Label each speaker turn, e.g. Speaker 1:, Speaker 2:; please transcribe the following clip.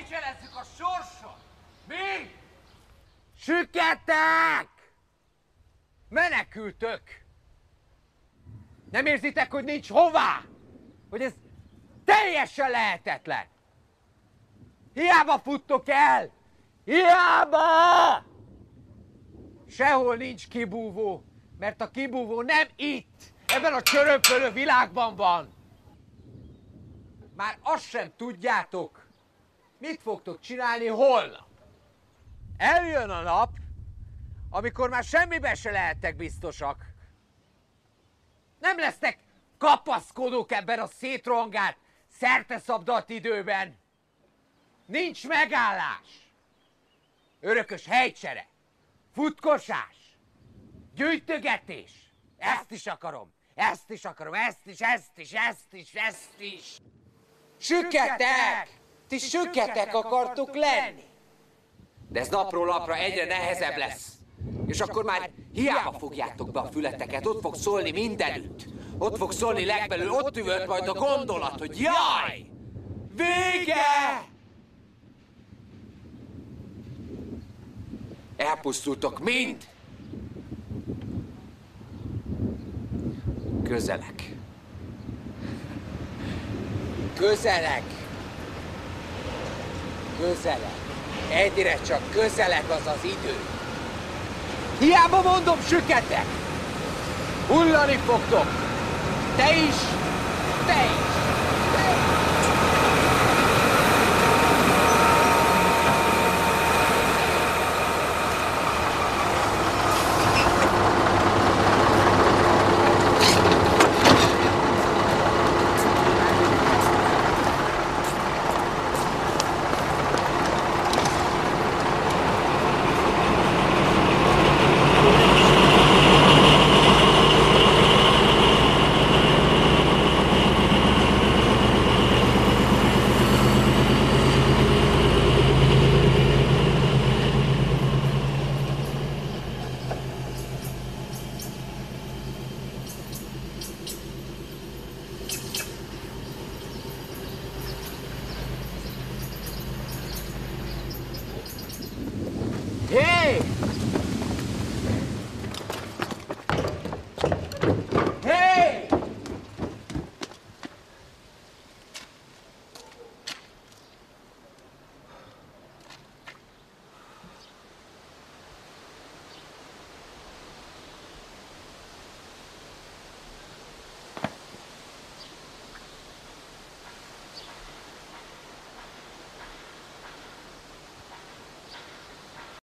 Speaker 1: Szégyelezzük a sorsot! Mi? Süketek! Menekültök! Nem érzitek, hogy nincs hová? Hogy ez teljesen lehetetlen! Hiába futtok el! Hiába! Sehol nincs kibúvó, mert a kibúvó nem itt, ebben a csörömpölő világban van. Már azt sem tudjátok, mit fogtok csinálni holnap. Eljön a nap, amikor már semmiben se lehettek biztosak. Nem lesznek kapaszkodók ebben a szétrohangált, szerteszabdalt időben. Nincs megállás. Örökös helycsere, futkosás, gyűjtögetés. Ezt is akarom, ezt is akarom, ezt is. Süketek! Ti süketek akartok lenni. De ez napról napra egyre nehezebb lesz. És akkor már hiába fogjátok be a fületeket, ott fog szólni mindenütt. Ott fog szólni legbelül, ott üvölt majd a gondolat, hogy jaj! Vége! Elpusztultok mind! Közelek. Közelek. Közelek. Egyre csak közelek az az idő. Hiába mondom, süketek! Hullani fogtok! Te is,